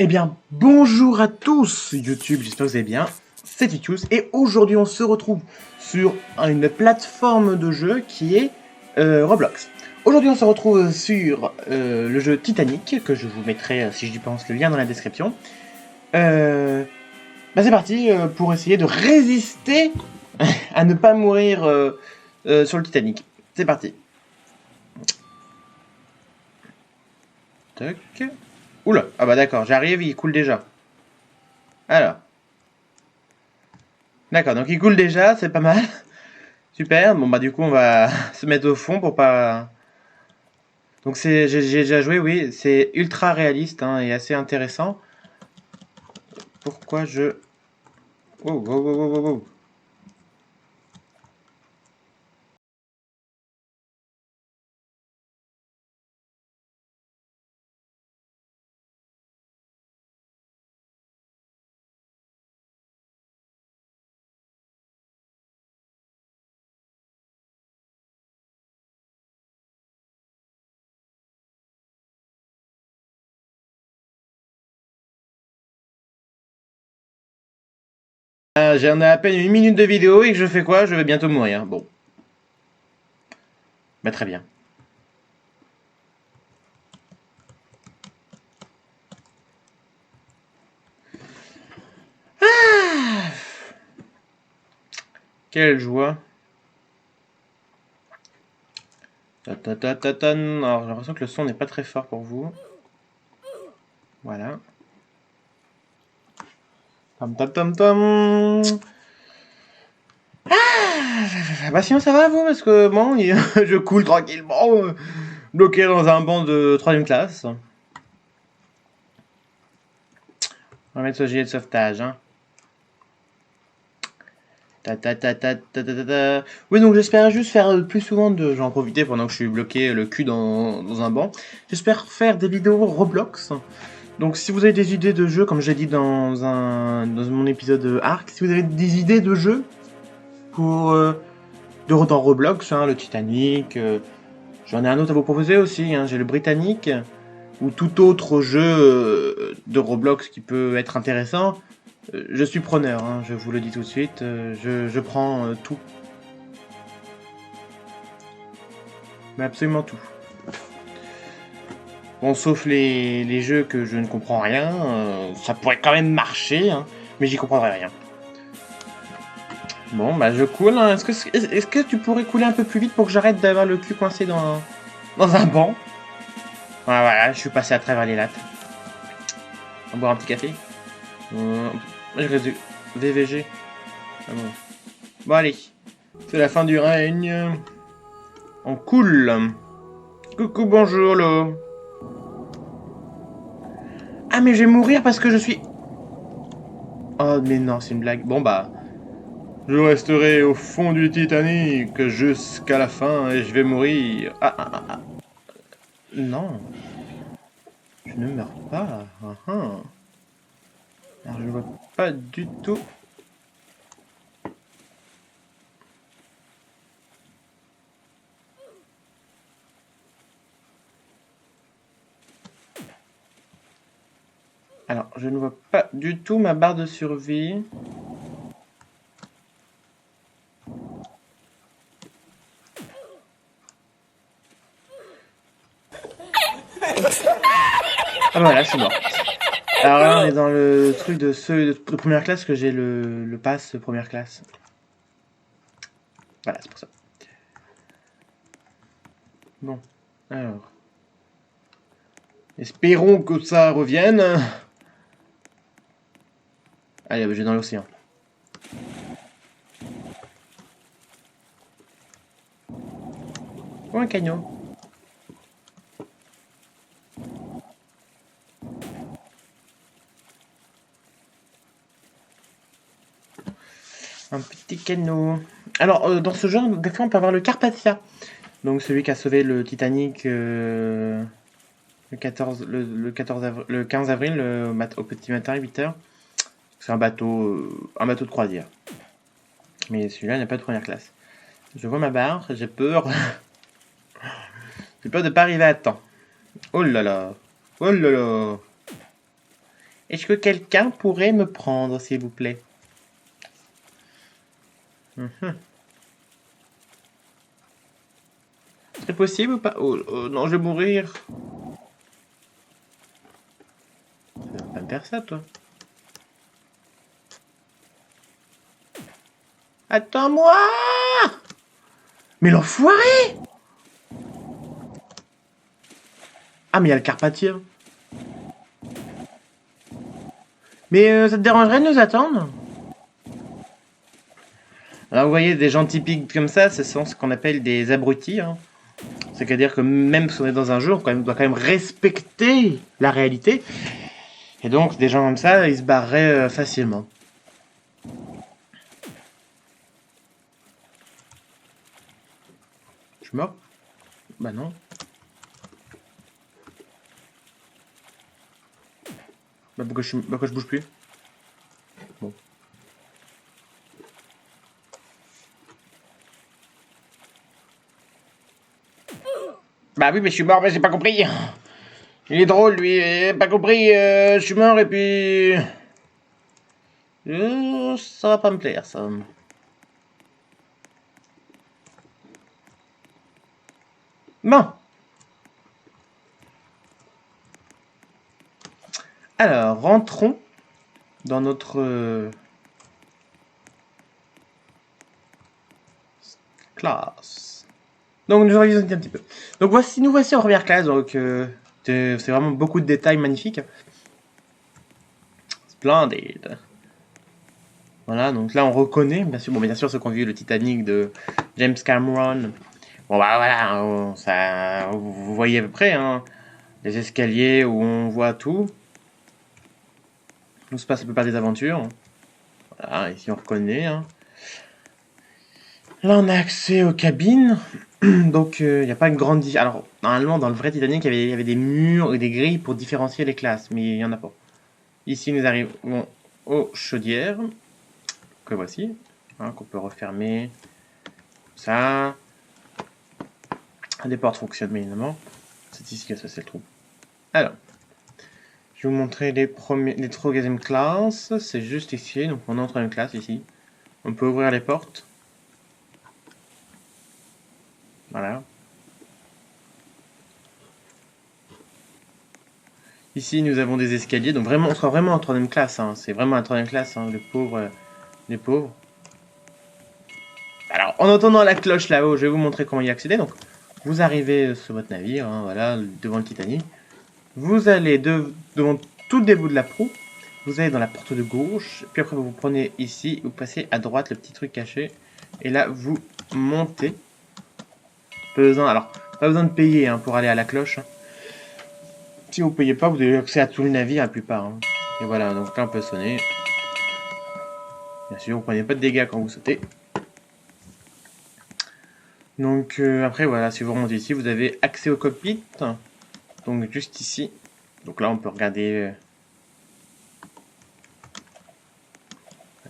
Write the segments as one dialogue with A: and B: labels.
A: Eh bien, bonjour à tous YouTube, j'espère que vous allez bien, c'est Titus, et aujourd'hui on se retrouve sur une plateforme de jeu qui est Roblox. Aujourd'hui on se retrouve sur le jeu Titanic, que je vous mettrai, si j'y pense, le lien dans la description. C'est parti pour essayer de résister à ne pas mourir sur le Titanic. C'est parti. Tac. Oula, ah bah d'accord, j'arrive, il coule déjà. Alors. D'accord, donc il coule déjà, c'est pas mal. Super, bon bah du coup on va se mettre au fond pour pas... Donc j'ai déjà joué, oui, c'est ultra réaliste hein, et assez intéressant. Pourquoi je... Oh, oh, oh, oh, oh, oh. J'en ai à peine une minute de vidéo et que je fais quoi? Je vais bientôt mourir. Bon. Bah très bien. Ah, quelle joie. Alors j'ai l'impression que le son n'est pas très fort pour vous. Voilà. Tom tom tom tom. Bah sinon ça va vous parce que bon, je coule tranquillement, bloqué dans un banc de 3ème classe. On va mettre ce gilet de sauvetage. Hein. Oui, donc j'espère juste faire plus souvent de... J'en profiter pendant que je suis bloqué le cul dans un banc. J'espère faire des vidéos Roblox. Donc si vous avez des idées de jeux, comme j'ai dit dans mon épisode Arc, si vous avez des idées de jeux pour dans Roblox, hein, le Titanic, j'en ai un autre à vous proposer aussi, hein, j'ai le Britannique, ou tout autre jeu de Roblox qui peut être intéressant. Je suis preneur, hein, je vous le dis tout de suite, je prends tout. Mais absolument tout. Bon, sauf les jeux que je ne comprends rien, ça pourrait quand même marcher, hein, mais j'y comprendrai rien. Bon, bah je coule, hein. Est-ce que tu pourrais couler un peu plus vite pour que j'arrête d'avoir le cul coincé dans un banc? Voilà, je suis passé à travers les lattes. On va boire un petit café. Je reste du VVG. Ah bon. Bon allez, c'est la fin du règne. On coule. Coucou, bonjour, l'eau. Ah, mais je vais mourir parce que je suis... Oh, mais non, c'est une blague. Bon, bah... Je resterai au fond du Titanic jusqu'à la fin et je vais mourir. Ah. Non. Je ne meurs pas. Alors, je vois pas du tout... Alors, je ne vois pas du tout ma barre de survie. Ah voilà, je suis mort. Alors là, on est dans le truc de ceux de première classe que j'ai le pass première classe. Voilà, c'est pour ça. Bon, alors. Espérons que ça revienne. Allez, je vais dans l'océan. Oh, un canyon. Un petit canot. Alors, dans ce genre, des fois, on peut avoir le Carpathia. Donc, celui qui a sauvé le Titanic le 15 avril au petit matin, 8h. C'est un bateau de croisière. Mais celui-là n'a pas de première classe. Je vois ma barre, j'ai peur. J'ai peur de pas arriver à temps. Oh là là. Oh là là. Est-ce que quelqu'un pourrait me prendre, s'il vous plaît? C'est possible ou pas? Oh non, je vais mourir. Tu vas pas me faire ça, toi. Attends-moi! Mais l'enfoiré! Ah, mais il y a le Carpathia. Mais ça te dérangerait de nous attendre? Alors, vous voyez, des gens typiques comme ça, ce sont ce qu'on appelle des abrutis. Hein. C'est-à-dire que même si on est dans un jeu, on doit quand même respecter la réalité. Et donc, des gens comme ça, ils se barreraient facilement. Je suis mort? Bah non. Bah pourquoi je bouge plus? Bon. Bah oui, mais je suis mort, mais j'ai pas compris. Il est drôle, lui, il a pas compris, je suis mort et puis... ça va pas me plaire, ça. Bon. Alors, rentrons dans notre classe. Donc, nous révisons un petit peu. Donc, nous voici en première classe. Donc, c'est vraiment beaucoup de détails magnifiques. Splendide. Voilà, donc là, on reconnaît, bien sûr, ceux qui ont vu le Titanic de James Cameron. Bon, bah voilà, ça, vous voyez à peu près, hein, les escaliers où on voit tout. Où se passe la plupart des aventures. Voilà, ici, on reconnaît. Hein. Là, on a accès aux cabines. Donc, il n'y a pas une grande différence. Alors, normalement, dans le vrai Titanic, il y avait des murs et des grilles pour différencier les classes, mais il n'y en a pas. Ici, nous arrivons aux chaudières, que voici, hein, qu'on peut refermer. Ça. Des portes fonctionnent, bien évidemment. C'est ici que ça, c'est le trou. Alors, je vais vous montrer les troisième classes. C'est juste ici, donc on entre en classe ici. On peut ouvrir les portes. Voilà. Ici, nous avons des escaliers. Donc vraiment, on sera vraiment en troisième classe. Hein. C'est vraiment la troisième classe, hein, les pauvres. Alors, en entendant la cloche là-haut, je vais vous montrer comment y accéder. Donc, vous arrivez sur votre navire, hein, voilà, devant le Titanic. Vous allez devant tout le début de la proue. Vous allez dans la porte de gauche. Puis après, vous prenez ici. Vous passez à droite, le petit truc caché. Et là, vous montez. Pas besoin de payer hein, pour aller à la cloche. Hein. Si vous ne payez pas, vous avez accès à tout le navire, la plupart. Hein. Et voilà, donc là, on peut sonner. Bien sûr, vous ne prenez pas de dégâts quand vous sautez. Donc après, voilà, si vous remontez ici, vous avez accès au cockpit. Donc juste ici. Donc là, on peut regarder...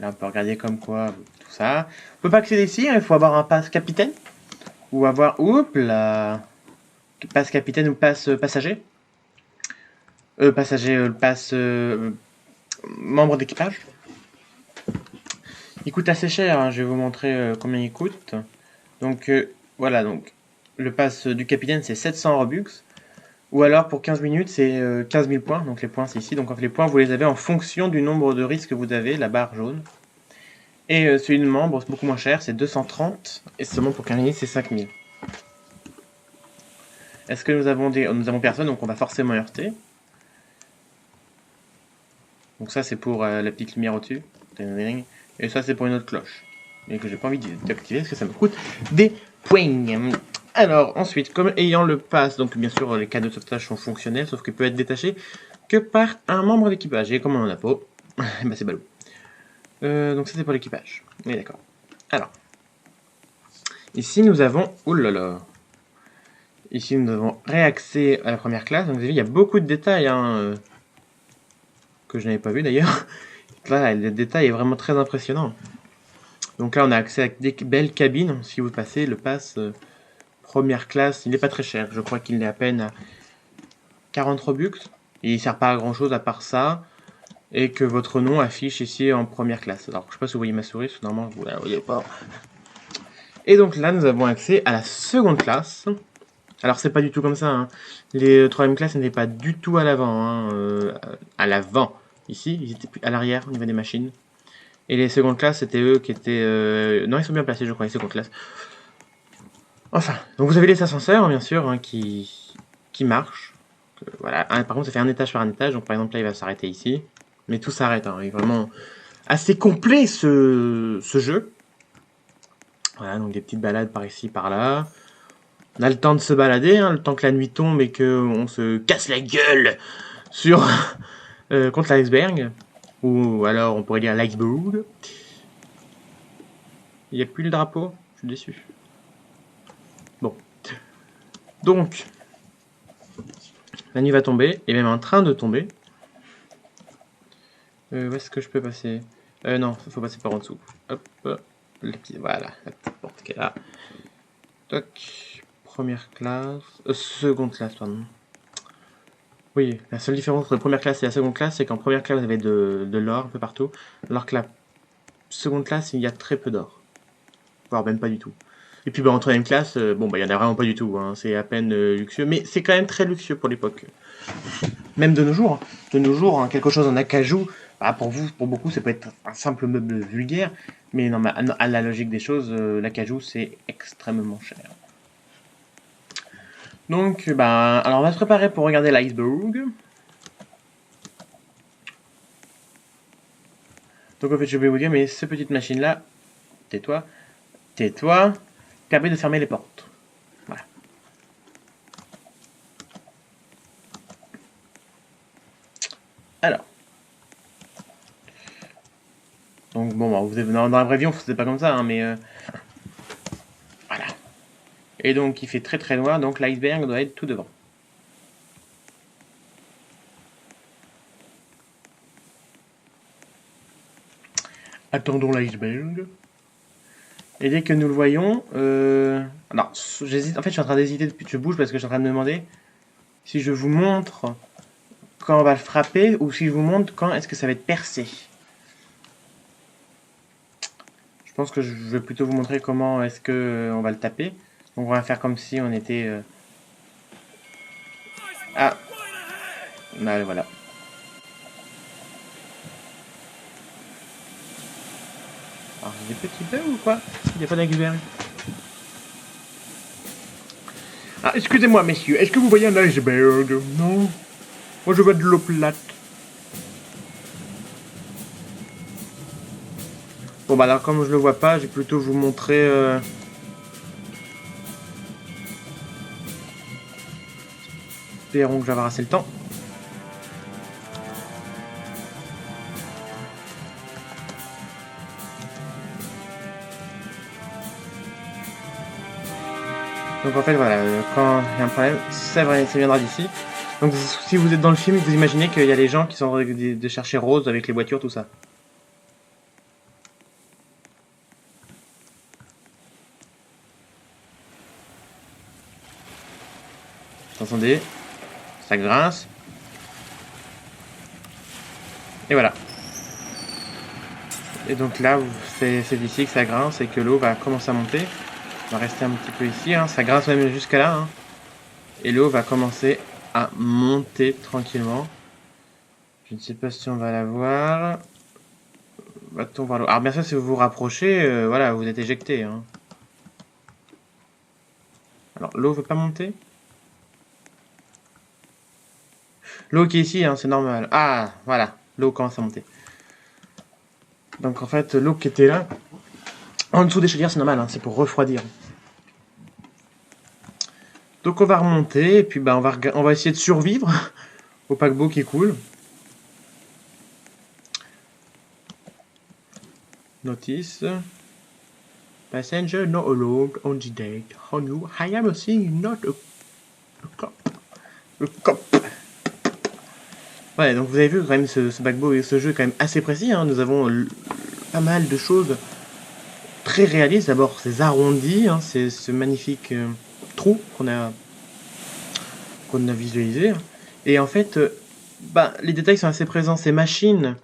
A: Là, on peut regarder comme quoi, tout ça. On peut pas accéder ici, hein, il faut avoir un passe capitaine. Ou avoir... Oups là. Passe capitaine ou passe passager. Passe membre d'équipage. Il coûte assez cher, hein, je vais vous montrer combien il coûte. Donc voilà, donc le pass du capitaine c'est 700 Robux. Ou alors pour 15 minutes c'est 15 000 points, donc les points c'est ici. Donc les points vous les avez en fonction du nombre de risques que vous avez, la barre jaune. Et celui de membre c'est beaucoup moins cher, c'est 230. Et seulement pour 15 minutes c'est 5000. Est-ce que nous avons personne, donc on va forcément heurter. Donc ça c'est pour la petite lumière au-dessus. Et ça c'est pour une autre cloche. Mais que j'ai pas envie d'activer parce que ça me coûte des points. Alors ensuite, comme ayant le pass, donc bien sûr les canaux de sauvetage sont fonctionnels, sauf qu'il peut être détaché que par un membre d'équipage. Et comme on en a pas, bah c'est ballot. Donc ça c'est pour l'équipage. Oui d'accord. Alors. Ici nous avons... Oh là là. Ici nous avons réaccès à la première classe. Donc vous avez vu, il y a beaucoup de détails. Hein, que je n'avais pas vu d'ailleurs. Là, le détail est vraiment très impressionnant. Donc là, on a accès à des belles cabines. Si vous passez le pass première classe, il n'est pas très cher. Je crois qu'il est à peine à 40 Robux. Et il sert pas à grand chose à part ça. Et que votre nom affiche ici en première classe. Alors, je sais pas si vous voyez ma souris, parce que normalement, vous la voyez pas. Et donc là, nous avons accès à la seconde classe. Alors, c'est pas du tout comme ça. Hein. Les troisième classes n'étaient pas du tout à l'avant. Hein. À l'avant. Ici, ils étaient plus à l'arrière au niveau des machines. Et les secondes classes, c'était eux qui étaient... Non, ils sont bien placés, je crois, les secondes classes. Enfin, donc vous avez les ascenseurs, bien sûr, hein, qui marchent. Voilà. Par contre, ça fait un étage par un étage. Donc, par exemple, là, il va s'arrêter ici. Mais tout s'arrête. Hein. Il est vraiment assez complet, ce jeu. Voilà, donc des petites balades par ici, par là. On a le temps de se balader, hein, le temps que la nuit tombe et qu'on se casse la gueule sur contre l'iceberg. Ou alors, on pourrait dire l'iceberg. Il n'y a plus le drapeau. Je suis déçu. Bon. Donc, la nuit va tomber, et même en train de tomber. Où est-ce que je peux passer? Non, il faut passer par en dessous. Hop, voilà, la petite porte qui est là. Toc, première classe, seconde classe, pardon. Oui, la seule différence entre la première classe et la seconde classe, c'est qu'en première classe, vous avez de l'or un peu partout, alors que la seconde classe, il y a très peu d'or. Voire même pas du tout. Et puis en troisième classe, bon, il y en a vraiment pas du tout, hein, c'est à peine luxueux, mais c'est quand même très luxueux pour l'époque. Même de nos jours. Hein. De nos jours, hein, quelque chose en acajou, bah, pour beaucoup, ça peut être un simple meuble vulgaire, mais non, à la logique des choses, l'acajou, c'est extrêmement cher. Donc, bah, alors on va se préparer pour regarder l'iceberg. Donc en fait, je vais vous dire, mais cette petite machine-là, tais-toi, permet de fermer les portes. Voilà. Alors. Donc bon, bah, vous avez, dans la vraie vie, on faisait pas comme ça, hein, mais voilà. Et donc, il fait très très noir, donc l'iceberg doit être tout devant. Attendons l'iceberg. Et dès que nous le voyons, alors j'hésite. En fait, je suis en train d'hésiter depuis que je bouge parce que je suis en train de me demander si je vous montre quand on va le frapper ou si je vous montre quand est-ce que ça va être percé. Je pense que je vais plutôt vous montrer comment est-ce que on va le taper. Donc on va faire comme si on était. Ah, bah, voilà. Alors, j'ai des petits bugs ou quoi? Il n'y a pas d'iceberg. Ah, excusez-moi, messieurs, est-ce que vous voyez un iceberg? Non. Moi, je vois de l'eau plate. Bon, bah alors, comme je le vois pas, je vais plutôt vous montrer... Espérons que je vais avoir assez le temps. Donc en fait voilà, quand il y a un problème, ça viendra d'ici. Donc si vous êtes dans le film, vous imaginez qu'il y a les gens qui sont en train de chercher Rose avec les voitures, tout ça. Vous entendez? Ça grince. Et voilà. Et donc là, c'est d'ici que ça grince et que l'eau va commencer à monter. On va rester un petit peu ici, hein. Ça grince même jusqu'à là. Hein. Et l'eau va commencer à monter tranquillement. Je ne sais pas si on va la voir. Va-t-on voir l'eau? Alors bien sûr, si vous vous rapprochez, voilà, vous êtes éjecté. Hein. Alors l'eau veut pas monter? L'eau qui est ici, hein, c'est normal. Ah, voilà, l'eau commence à monter. Donc en fait, l'eau qui était là, en dessous des chaudières, c'est normal, hein, c'est pour refroidir. Donc on va remonter, et puis bah, on va essayer de survivre au paquebot qui coule. Notice. Passenger no allowed on the deck. On you, I am seeing not a cop. A cop. Ouais, donc vous avez vu quand même ce paquebot et ce jeu est quand même assez précis, hein. Nous avons pas mal de choses très réalistes. D'abord, ces arrondis, hein, c'est ce magnifique trou qu'on a visualisé. Et en fait, les détails sont assez présents. Ces machines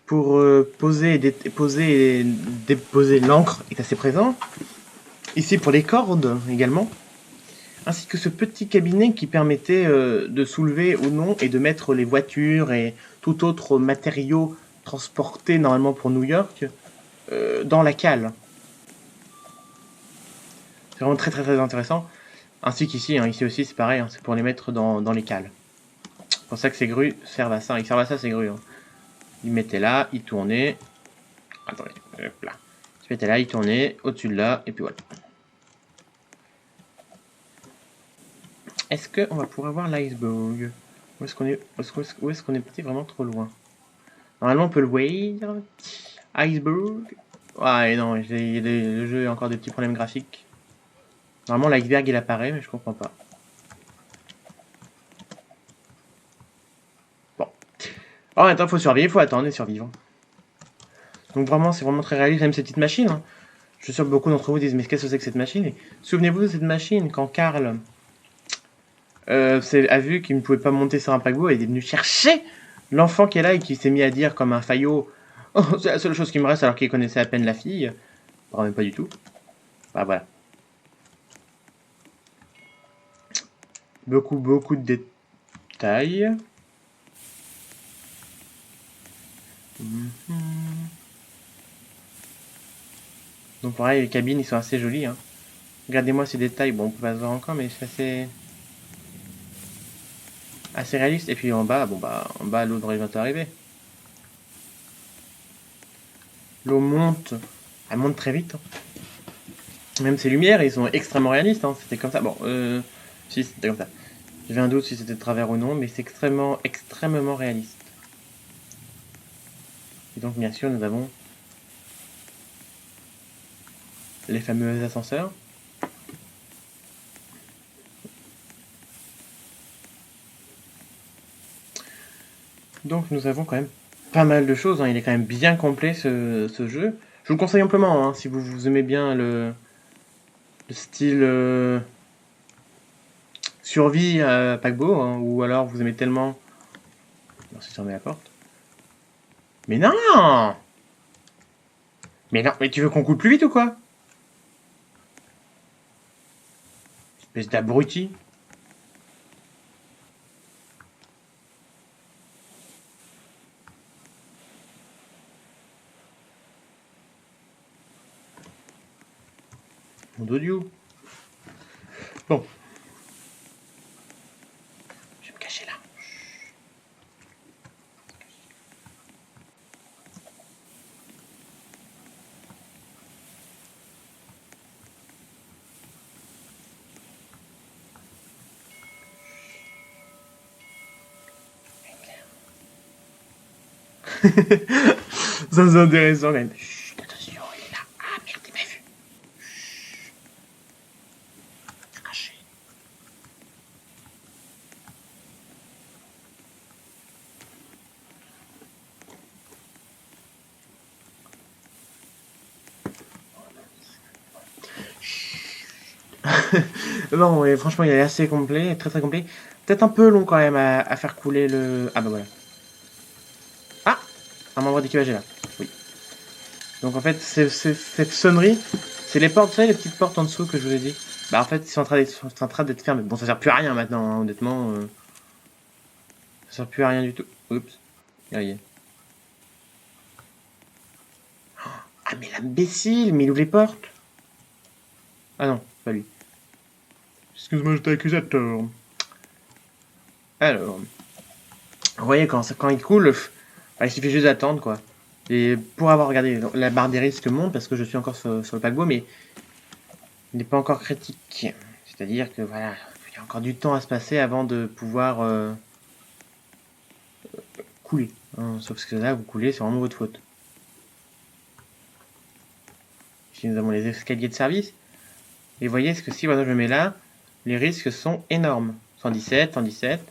A: pour poser et déposer l'encre est assez présent. Ici pour les cordes également. Ainsi que ce petit cabinet qui permettait de soulever ou non et de mettre les voitures et tout autre matériau transporté normalement pour New York dans la cale. C'est vraiment très très très intéressant. Ainsi qu'ici, hein, ici aussi c'est pareil, hein, c'est pour les mettre dans les cales. C'est pour ça que ces grues servent à ça. Ils servent à ça ces grues. Hein. Ils mettaient là, ils tournaient. Attendez, hop là. Ils mettaient là, ils tournaient au-dessus de là, et puis voilà. Est-ce qu'on va pouvoir voir l'iceberg? Où est-ce qu'on est parti vraiment trop loin? Normalement on peut le voir. Iceberg. Ah et non, le jeu a encore des petits problèmes graphiques. Normalement l'iceberg il apparaît mais je comprends pas. Bon. En même temps faut survivre, faut attendre et survivre. Donc vraiment c'est vraiment très réaliste même cette petite machine. Hein. Je suis sûr que beaucoup d'entre vous disent mais qu'est-ce que c'est que cette machine? Souvenez-vous de cette machine quand Karl a vu qu'il ne pouvait pas monter sur un paquebot et il est venu chercher l'enfant qui est là et qui s'est mis à dire comme un faillot oh, c'est la seule chose qui me reste alors qu'il connaissait à peine la fille. Enfin, même pas du tout. Bah voilà. Beaucoup de détails. Donc pareil, les cabines ils sont assez jolies. Hein. Regardez-moi ces détails. Bon, on peut pas se voir encore, mais c'est assez réaliste. Et puis en bas, en bas l'eau devrait bientôt arriver. L'eau monte. Elle monte très vite. Hein. Même ces lumières, ils sont extrêmement réalistes. Hein. C'était comme ça. Bon, si, c'était comme ça. J'avais un doute si c'était de travers ou non, mais c'est extrêmement réaliste. Et donc, bien sûr, nous avons les fameux ascenseurs. Donc, nous avons quand même pas mal de choses. Hein. Il est quand même bien complet ce jeu. Je vous le conseille amplement hein, si vous aimez bien le style survie à paquebot, hein, ou alors vous aimez tellement. Merci de fermer la porte. Mais non! Mais non, mais tu veux qu'on coule plus vite ou quoi? Espèce d'abruti. Mon dodio. Bon. Je vais me cacher là. Ça c'est intéressant quand même. Chut, attention, il est là. Ah merde, il m'a vu. Chut. Caché. Non, ouais, franchement, il est assez complet, très très complet. Peut-être un peu long quand même à faire couler le. Ah bah voilà. Ah, un membre d'équipage est là. Oui. Donc en fait, cette sonnerie, c'est les portes, vous savez, les petites portes en dessous que je vous ai dit. Bah en fait, ils sont en train d'être fermés. Bon, ça sert plus à rien maintenant, hein, honnêtement. Ça sert plus à rien du tout. Oups. Là, y est. Ah mais l'imbécile, mais il ouvre les portes. Ah non, pas lui. Excuse-moi, j'étais accusateur. Alors, vous voyez, quand il coule, il suffit juste d'attendre, quoi. Et pour avoir regardé, la barre des risques monte parce que je suis encore sur le paquebot, mais il n'est pas encore critique. C'est-à-dire que voilà, il y a encore du temps à se passer avant de pouvoir couler. Hein. Sauf que là, vous coulez, c'est vraiment votre faute. Ici, nous avons les escaliers de service. Et vous voyez, ce que si voilà, je me mets là, les risques sont énormes. 117, 117.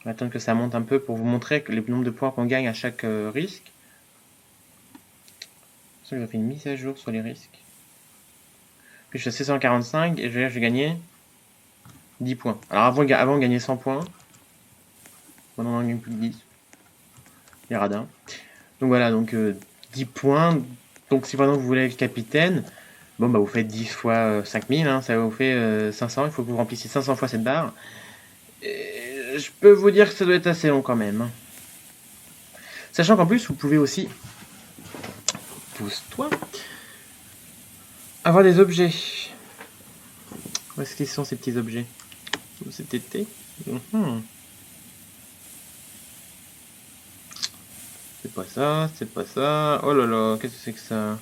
A: On va attendre que ça monte un peu pour vous montrer que le nombre de points qu'on gagne à chaque risque. Je vais faire une mise à jour sur les risques. Puis je suis à 645 et je vais gagner 10 points. Alors avant on gagnait 100 points. Maintenant on en gagne plus que 10. Les radins. Donc voilà, donc 10 points. Donc si vraiment vous voulez être capitaine, bon bah vous faites 10 fois 5000, hein, ça vous fait 500. Il faut que vous remplissiez 500 fois cette barre. Et je peux vous dire que ça doit être assez long quand même. Hein. Sachant qu'en plus vous pouvez aussi, pousse-toi, avoir des objets. Où est-ce qu'ils sont ces petits objets? C'est été. C'est pas ça, c'est pas ça. Oh là là, qu'est-ce que c'est que ça?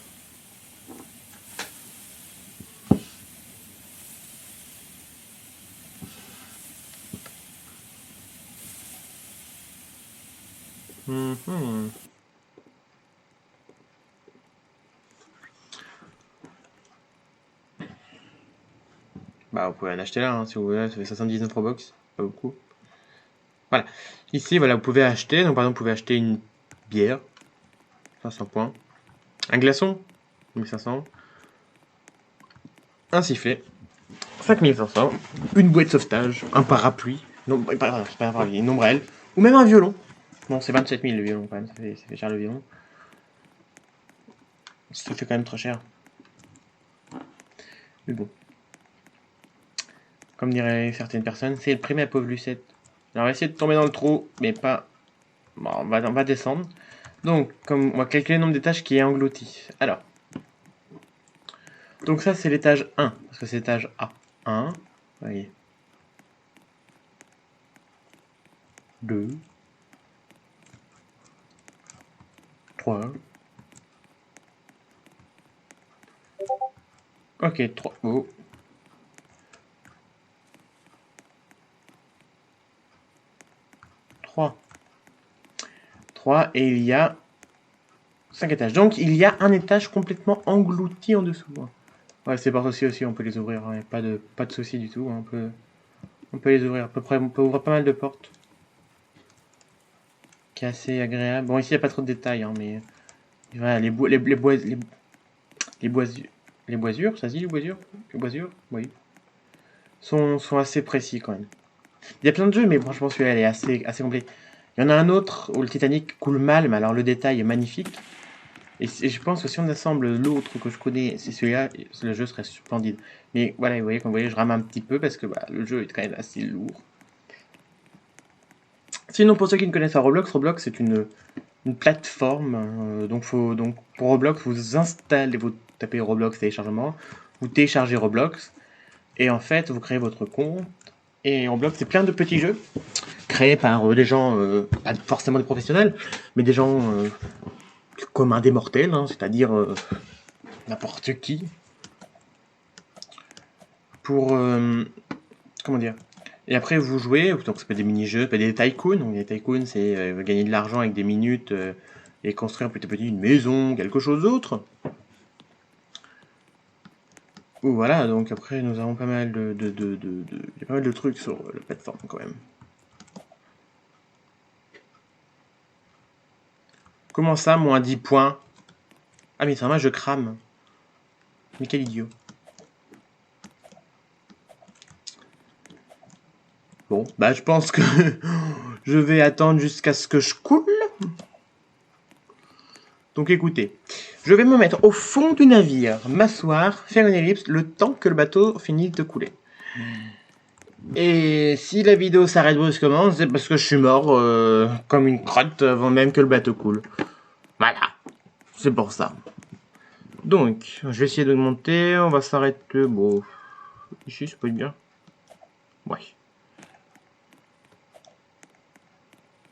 A: Bah, vous pouvez en acheter là, hein, si vous voulez. Ça fait 79 Robux, pas beaucoup. Voilà. Ici, voilà, vous pouvez acheter. Donc, par exemple, vous pouvez acheter une bière, 500 points. Un glaçon, 1500. Un sifflet, 5500. Une bouée de sauvetage, un parapluie. Non, c'est pas un parapluie, une ombrelle. Ou même un violon. Bon, c'est 27 000 le violon quand même, ça fait cher le violon. Ça fait quand même trop cher. Mais bon. Comme diraient certaines personnes, c'est le prix ma pauvre Lucette. Alors on va essayer de tomber dans le trou, mais pas... Bon, on va descendre. Donc, comme on va calculer le nombre d'étages qui est englouti. Alors. Donc ça, c'est l'étage 1, parce que c'est l'étage A. 1, vous voyez. 2. 3. Ok, 3. Oh. 3. 3, et il y a 5 étages. Donc, il y a un étage complètement englouti en dessous. Ouais, ces portes aussi, on peut les ouvrir. Hein. Pas de souci du tout. Hein. On peut les ouvrir à peu près. On peut ouvrir pas mal de portes. Qui est assez agréable. Bon, ici, il n'y a pas trop de détails, hein, mais... Voilà, les boisures, ça se dit les boisures? Les boisures? Oui. Sont assez précis quand même. Il y a plein de jeux, mais franchement, celui-là, il est assez complet. Il y en a un autre où le Titanic coule mal, mais alors le détail est magnifique. Et je pense que si on assemble l'autre que je connais, c'est celui-là, le jeu serait splendide. Mais voilà, vous voyez, comme vous voyez, je rame un petit peu parce que bah, le jeu est quand même assez lourd. Sinon, pour ceux qui ne connaissent pas Roblox, Roblox c'est une plateforme. Donc pour Roblox, vous installez, vous tapez Roblox téléchargement, vous téléchargez Roblox, et en fait, vous créez votre compte. Et Roblox, c'est plein de petits jeux créés par des gens, pas forcément des professionnels, mais des gens communs des mortels, hein, c'est-à-dire n'importe qui. Pour comment dire? Et après vous jouez, donc ça peut être des mini-jeux, ça peut être des tycoons. Donc les tycoons, c'est gagner de l'argent avec des minutes et construire petit à petit une maison, quelque chose d'autre. Voilà, donc après nous avons pas mal y a pas mal de trucs sur la plateforme quand même. Comment ça, moins 10 points? Ah mais ça va, je crame. Mais quel idiot. Bon, bah je pense que je vais attendre jusqu'à ce que je coule. Donc écoutez, je vais me mettre au fond du navire, m'asseoir, faire une ellipse, le temps que le bateau finisse de couler. Et si la vidéo s'arrête brusquement, c'est parce que je suis mort comme une crotte avant même que le bateau coule. Voilà, c'est pour ça. Donc, je vais essayer de monter, on va s'arrêter, bon, ici ça peut être bien. Ouais.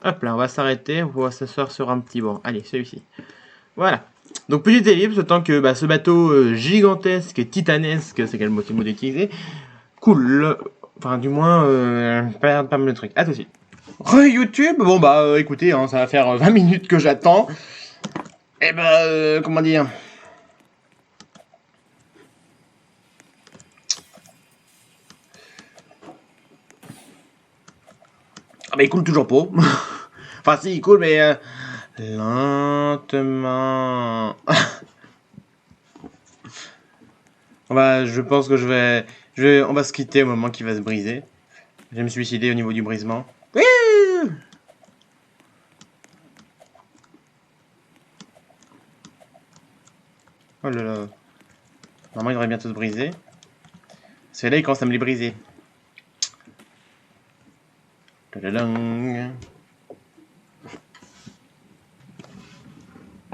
A: Hop là, on va s'arrêter, on va s'asseoir sur un petit banc. Allez, celui-ci. Voilà. Donc petite ellipse, autant que bah, ce bateau gigantesque et titanesque, c'est quel mot d'utiliser, cool. Enfin, du moins, pas mal de trucs. À tout de suite. YouTube, bon bah écoutez, hein, ça va faire 20 minutes que j'attends. Et bah, comment dire? Ah bah il coule toujours pas. Enfin si, il coule, mais lentement. Je pense que on va se quitter au moment qu'il va se briser. Je vais me suicider au niveau du brisement. Oui. Oh là là. Normalement, il devrait bientôt se briser. Celui-là, il commence à me les briser.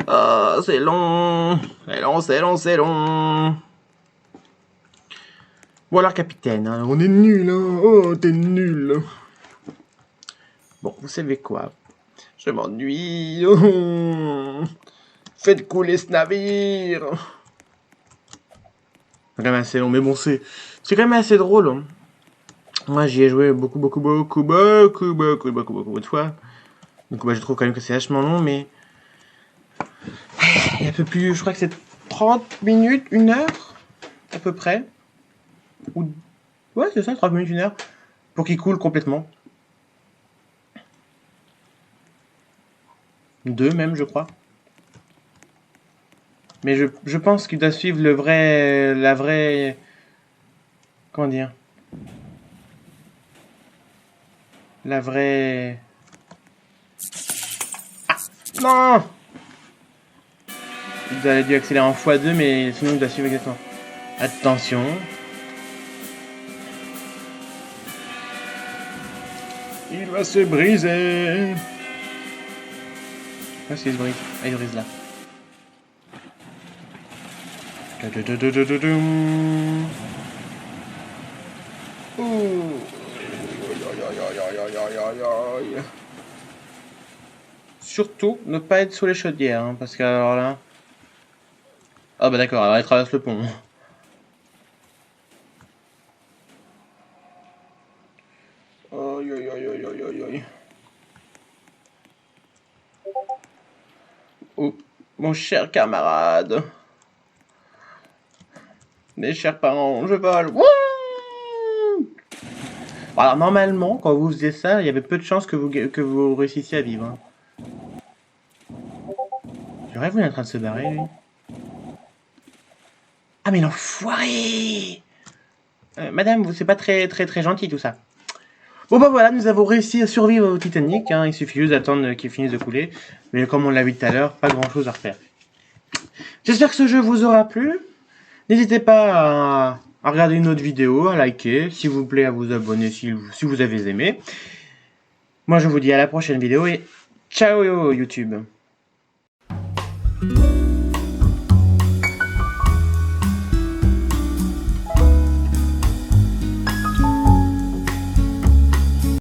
A: Ah, c'est long. C'est long, c'est long, c'est long. Bon alors, capitaine, hein, on est nul, hein. Oh, t'es nul. Bon, vous savez quoi? Je m'ennuie. Oh. Faites couler ce navire. C'est quand même assez long, mais bon, c'est quand même assez drôle. Hein. Moi, j'y ai joué beaucoup de fois. Donc, je trouve quand même que c'est vachement long, mais il y a un peu plus, je crois que c'est 30 minutes, 1 heure, à peu près. Ou... Ouais, c'est ça, 30 minutes, 1 heure, pour qu'il coule complètement. 2 même, je crois. Mais je pense qu'il doit suivre la vraie... Comment dire? La vraie... Ah non! Il a dû accélérer en x2, mais sinon il doit suivre exactement. Attention. Il va se briser. Ah, c'est il se brise. Ah, il brise là. Surtout, ne pas être sous les chaudières, hein, parce que alors là... Ah bah d'accord, alors elle traverse le pont. Aïe aïe aïe aïe aïe aïe aïe. Oh, mon cher camarade. Mes chers parents, je vole. Alors normalement, quand vous faisiez ça, il y avait peu de chances que vous réussissiez à vivre. Hein. Le rêve, il est en train de se barrer, lui. Ah mais l'enfoiré Madame, c'est pas très gentil tout ça. Bon bah voilà, nous avons réussi à survivre au Titanic, hein. Il suffit juste d'attendre qu'il finisse de couler. Mais comme on l'a vu tout à l'heure, pas grand chose à refaire. J'espère que ce jeu vous aura plu. N'hésitez pas à regarder une autre vidéo, à liker, s'il vous plaît, à vous abonner si vous avez aimé. Moi je vous dis à la prochaine vidéo et ciao YouTube.